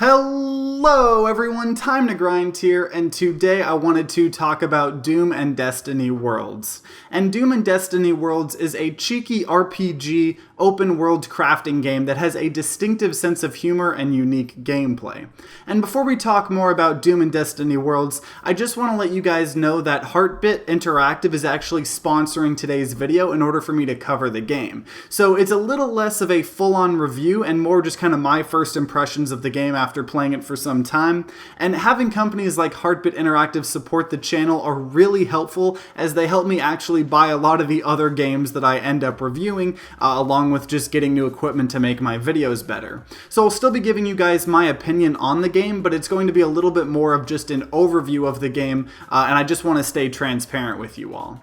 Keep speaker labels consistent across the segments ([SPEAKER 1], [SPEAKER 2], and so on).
[SPEAKER 1] Hello everyone, Time to Grind here, and today I wanted to talk about Doom and Destiny Worlds. And Doom and Destiny Worlds is a cheeky RPG open world crafting game that has a distinctive sense of humor and unique gameplay. And before we talk more about Doom and Destiny Worlds, I just want to let you guys know that Heartbit Interactive is actually sponsoring today's video in order for me to cover the game. So it's a little less of a full-on review and more just kind of my first impressions of the game after playing it for some time. And having companies like Heartbit Interactive support the channel are really helpful, as they help me actually buy a lot of the other games that I end up reviewing, along with just getting new equipment to make my videos better. So I'll still be giving you guys my opinion on the game, but it's going to be a little bit more of just an overview of the game, and I just want to stay transparent with you all.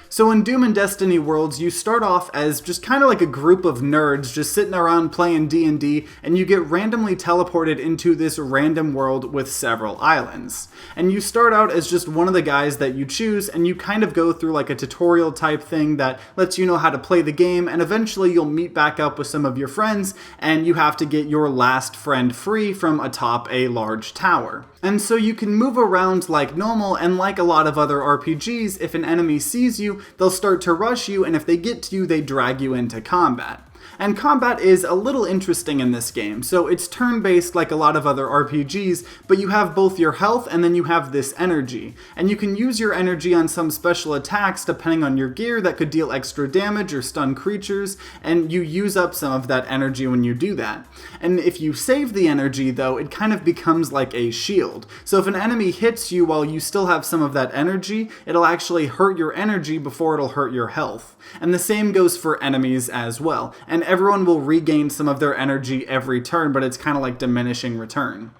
[SPEAKER 1] So in Doom and Destiny Worlds, you start off as just kind of like a group of nerds just sitting around playing D&D, and you get randomly teleported into this random world with several islands. And you start out as just one of the guys that you choose, and you kind of go through like a tutorial type thing that lets you know how to play the game, and eventually you'll meet back up with some of your friends, and you have to get your last friend free from atop a large tower. And so you can move around like normal, and like a lot of other RPGs, if an enemy sees you, they'll start to rush you, and if they get to you, they drag you into combat. And combat is a little interesting in this game. So it's turn-based like a lot of other RPGs, but you have both your health and then you have this energy. And you can use your energy on some special attacks depending on your gear that could deal extra damage or stun creatures, and you use up some of that energy when you do that. And if you save the energy though, it kind of becomes like a shield. So if an enemy hits you while you still have some of that energy, it'll actually hurt your energy before it'll hurt your health. And the same goes for enemies as well. And everyone will regain some of their energy every turn, but it's kind of like diminishing return.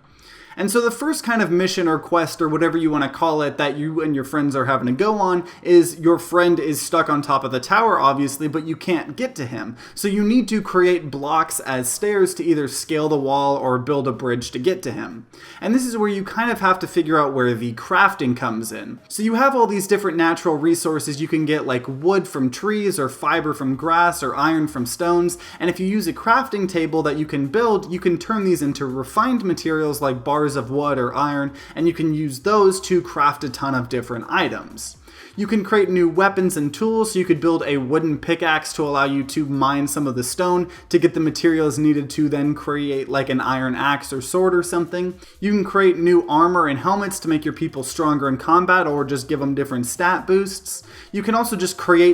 [SPEAKER 1] And so the first kind of mission or quest or whatever you want to call it that you and your friends are having to go on is your friend is stuck on top of the tower, obviously, but you can't get to him. So you need to create blocks as stairs to either scale the wall or build a bridge to get to him. And this is where you kind of have to figure out where the crafting comes in. So you have all these different natural resources you can get, like wood from trees or fiber from grass or iron from stones. And if you use a crafting table that you can build, you can turn these into refined materials like bars of wood or iron, and you can use those to craft a ton of different items. You can create new weapons and tools, so you could build a wooden pickaxe to allow you to mine some of the stone to get the materials needed to then create like an iron axe or sword or something. You can create new armor and helmets to make your people stronger in combat or just give them different stat boosts. You can also just create,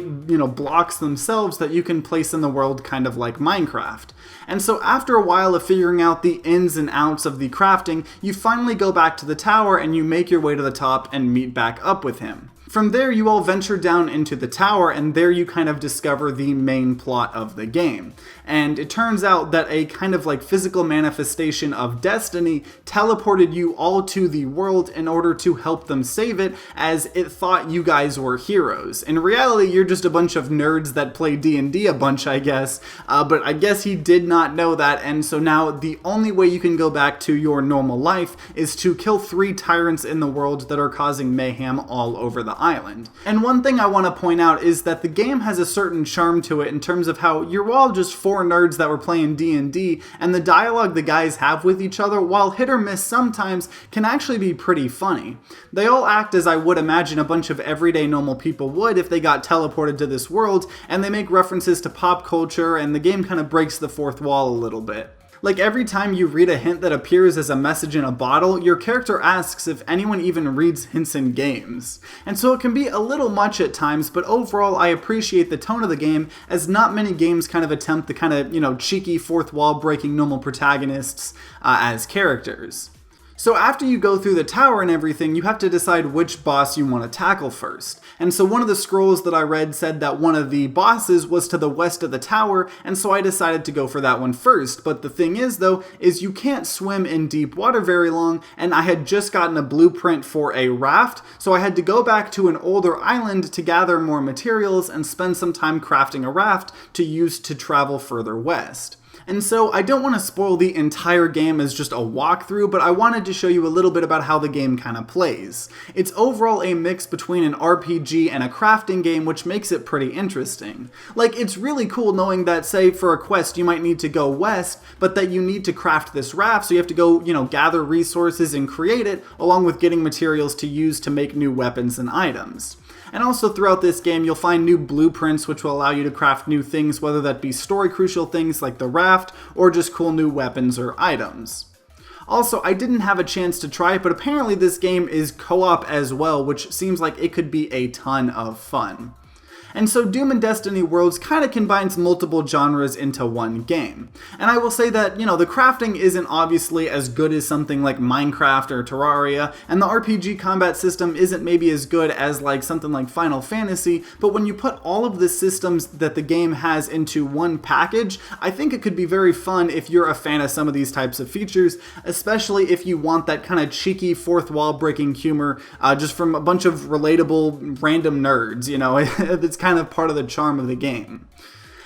[SPEAKER 1] blocks themselves that you can place in the world kind of like Minecraft. And so after a while of figuring out the ins and outs of the crafting, you finally go back to the tower and you make your way to the top and meet back up with him. From there, you all venture down into the tower, and there you kind of discover the main plot of the game. And it turns out that a kind of like physical manifestation of destiny teleported you all to the world in order to help them save it, as it thought you guys were heroes. In reality, you're just a bunch of nerds that play D&D a bunch, I guess, but I guess he did not know that, and so now the only way you can go back to your normal life is to kill 3 tyrants in the world that are causing mayhem all over the island. And one thing I want to point out is that the game has a certain charm to it in terms of how you're all just 4 nerds that were playing D&D, and the dialogue the guys have with each other, while hit or miss sometimes, can actually be pretty funny. They all act as I would imagine a bunch of everyday normal people would if they got teleported to this world, and they make references to pop culture, and the game kind of breaks the fourth wall a little bit. Like every time you read a hint that appears as a message in a bottle, your character asks if anyone even reads hints in games. And so it can be a little much at times, but overall I appreciate the tone of the game, as not many games kind of attempt the kind of, cheeky fourth wall breaking normal protagonists as characters. So after you go through the tower and everything, you have to decide which boss you want to tackle first. And so one of the scrolls that I read said that one of the bosses was to the west of the tower, and so I decided to go for that one first. But the thing is though, is you can't swim in deep water very long, and I had just gotten a blueprint for a raft, so I had to go back to an older island to gather more materials and spend some time crafting a raft to use to travel further west. And so I don't want to spoil the entire game as just a walkthrough, but I wanted to to show you a little bit about how the game kind of plays. It's overall a mix between an RPG and a crafting game, which makes it pretty interesting. Like, it's really cool knowing that, say, for a quest you might need to go west, but that you need to craft this raft, so you have to go, gather resources and create it, along with getting materials to use to make new weapons and items. And also throughout this game, you'll find new blueprints which will allow you to craft new things, whether that be story-crucial things like the raft, or just cool new weapons or items. Also, I didn't have a chance to try it, but apparently this game is co-op as well, which seems like it could be a ton of fun. And so Doom and Destiny Worlds kind of combines multiple genres into one game. And I will say that, the crafting isn't obviously as good as something like Minecraft or Terraria, and the RPG combat system isn't maybe as good as like something like Final Fantasy, but when you put all of the systems that the game has into one package, I think it could be very fun if you're a fan of some of these types of features, especially if you want that kind of cheeky fourth wall breaking humor just from a bunch of relatable random nerds, It's kind of part of the charm of the game.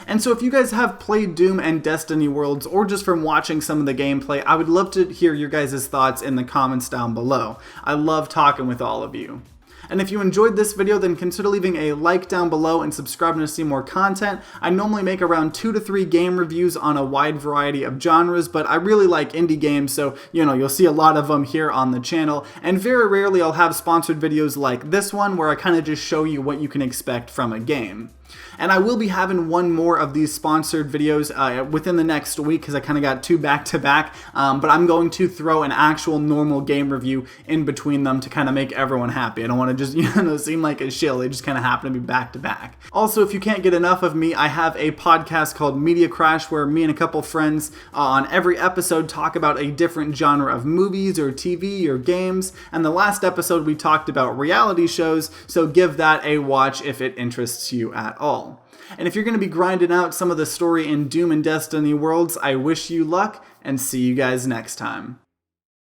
[SPEAKER 1] And so if you guys have played Doom and Destiny Worlds, or just from watching some of the gameplay, I would love to hear your guys' thoughts in the comments down below. I love talking with all of you. And if you enjoyed this video, then consider leaving a like down below and subscribing to see more content. I normally make around 2 to 3 game reviews on a wide variety of genres, but I really like indie games, so you'll see a lot of them here on the channel. And very rarely I'll have sponsored videos like this one, where I kind of just show you what you can expect from a game. And I will be having one more of these sponsored videos within the next week, because I kind of got 2 back-to-back, but I'm going to throw an actual normal game review in between them to kind of make everyone happy. I don't want to just seem like a shill. They just kind of happen to be back-to-back. Also, if you can't get enough of me, I have a podcast called Media Crash, where me and a couple friends on every episode talk about a different genre of movies or TV or games, and the last episode we talked about reality shows, so give that a watch if it interests you at all. And if you're going to be grinding out some of the story in Doom and Destiny Worlds, I wish you luck, and see you guys next time.